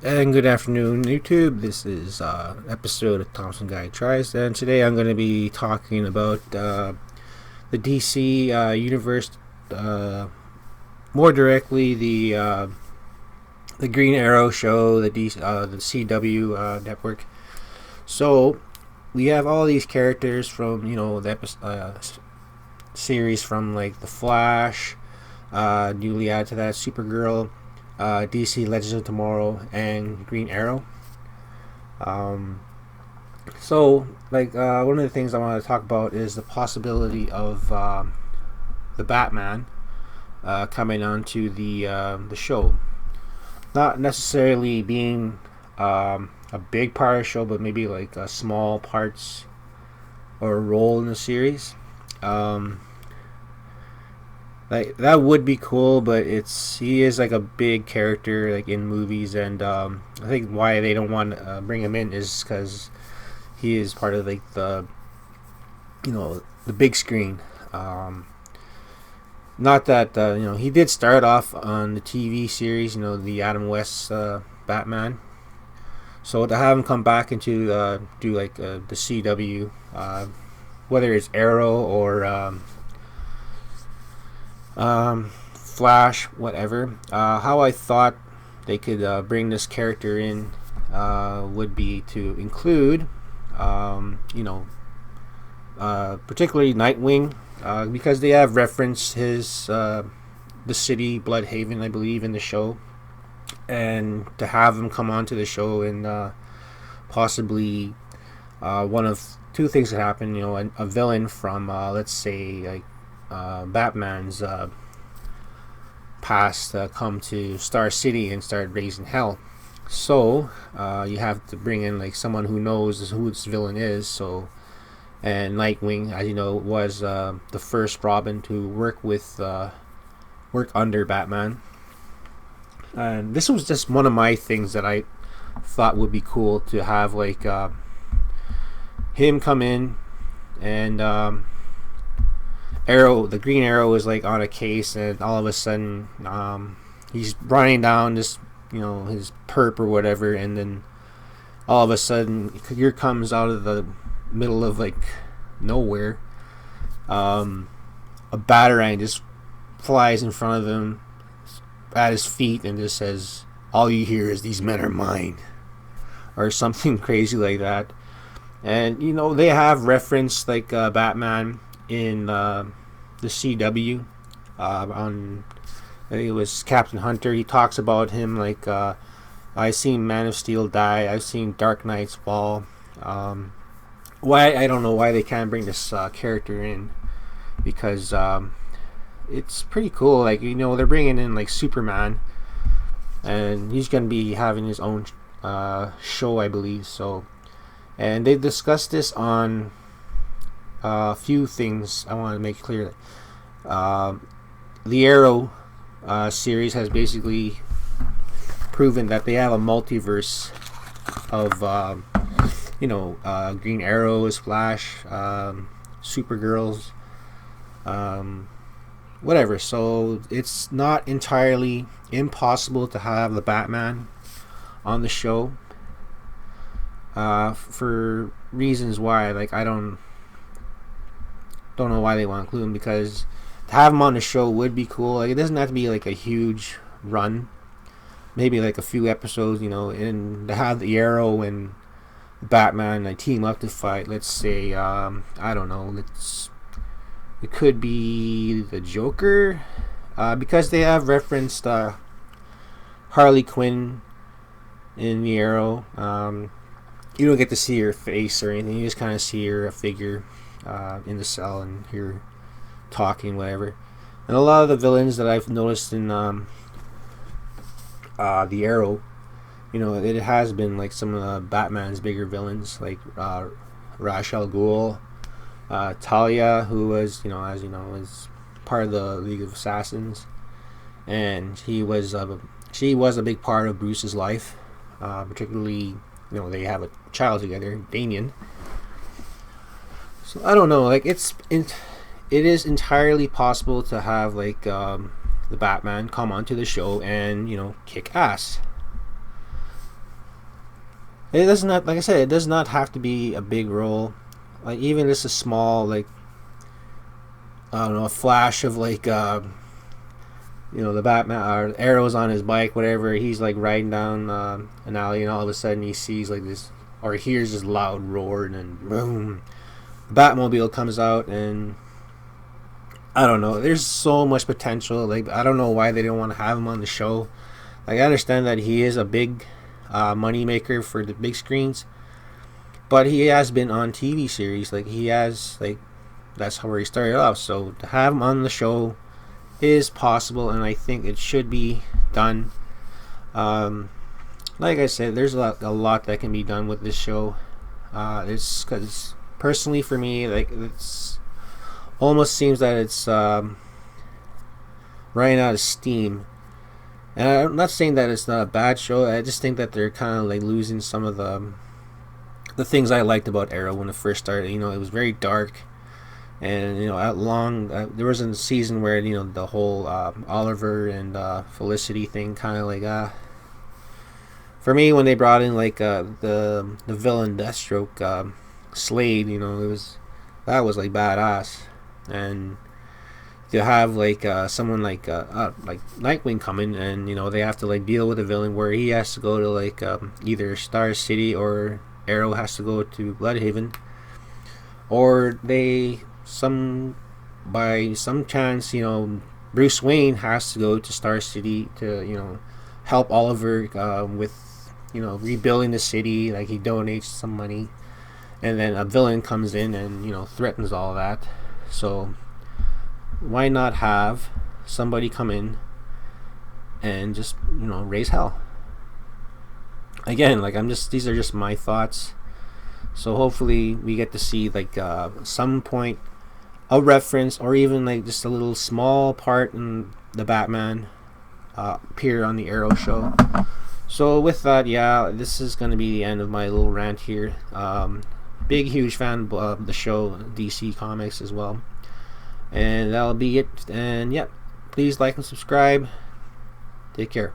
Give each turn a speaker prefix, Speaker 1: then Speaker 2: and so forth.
Speaker 1: And good afternoon, YouTube. This is episode of Thompson Guy Tries, and today I'm going to be talking about the DC universe, uh, more directly the Green Arrow show, the CW network. So we have all these characters from series from like the Flash, newly added to that Supergirl, DC Legends of Tomorrow, and Green Arrow. Um, one of the things I want to talk about is the possibility of the Batman coming onto the show. Not necessarily being a big part of the show, but maybe like small parts or a role in the series. Um, like that would be cool, but he is like a big character like in movies, and I think why they don't want to bring him in is because he is part of like the big screen. Not that he did start off on the TV series, the Adam West Batman. So to have him come back into do like the CW, whether it's Arrow or Flash, whatever. How I thought they could bring this character in would be to include, particularly Nightwing, because they have referenced the city Bloodhaven, I believe, in the show, and to have him come onto the show and possibly one of two things that happen. A villain from let's say like Batman's past come to Star City and start raising hell. So you have to bring in like someone who knows who this villain is. So, and Nightwing, as you know, was the first Robin to work under Batman. And this was just one of my things that I thought would be cool to have, like him come in and the Green Arrow is like on a case, and all of a sudden he's running down this his perp or whatever, and then all of a sudden here comes out of the middle of like nowhere a batarang just flies in front of him at his feet and just says, "All you hear is these men are mine," or something crazy like that. And they have referenced like Batman in the CW on, I think it was Captain Hunter. He talks about him like I've seen Man of Steel die, I've seen Dark Knight's fall. Why, I don't know why they can't bring this character in, because it's pretty cool. Like they're bringing in like Superman, and he's gonna be having his own show, I believe. So, and they discussed this on a few things. I want to make clear that the Arrow series has basically proven that they have a multiverse of Green Arrows, Flash, Supergirls, whatever. So it's not entirely impossible to have the Batman on the show, for reasons why, like, I don't know why they want to include him, because to have him on the show would be cool. Like, it doesn't have to be like a huge run, maybe like a few episodes, and to have the Arrow and Batman like team up to fight. Let's say I don't know, it could be the Joker, because they have referenced Harley Quinn in the Arrow. You don't get to see her face or anything. You just kind of see her a figure in the cell and hear talking, whatever. And a lot of the villains that I've noticed in the Arrow, it has been like some of Batman's bigger villains, like Ra's al Ghul, Talia, who was, as you know, is part of the League of Assassins, and she was a big part of Bruce's life, particularly, they have a child together, Damian. So I don't know, like it is entirely possible to have like the Batman come onto the show and kick ass. It does not, like I said, it does not have to be a big role. Like even just a small, like, I don't know, a flash of like the Batman or arrows on his bike, whatever. He's like riding down an alley, and all of a sudden he sees like this, or hears this loud roar, and then boom, the Batmobile comes out, and I don't know. There's so much potential. Like I don't know why they didn't want to have him on the show. Like I understand that he is a big money maker for the big screens, but he has been on TV series. Like he has, like, that's where he started off. So to have him on the show is possible, and I think it should be done. Like I said, there's a lot that can be done with this show. It's because personally for me, like, it's almost seems that it's running out of steam. And I'm not saying that it's not a bad show. I just think that they're kind of like losing some of the things I liked about Arrow when it first started. You know, it was very dark, and there was a season where the whole Oliver and Felicity thing kind of like for me, when they brought in like the villain Deathstroke, Slade, that was like badass. And to have like someone like Nightwing come in, and they have to like deal with a villain where he has to go to like either Star City, or Arrow has to go to Bloodhaven, or by some chance Bruce Wayne has to go to Star City to help Oliver with rebuilding the city. Like he donates some money, and then a villain comes in and threatens all that. So why not have somebody come in and just raise hell? Again, like these are just my thoughts. So hopefully we get to see like some point a reference, or even like just a little small part in the Batman appear on the Arrow show. So with that, yeah, this is going to be the end of my little rant here. Big huge fan of the show, DC Comics as well. And that'll be it. And yeah, please like and subscribe. Take care.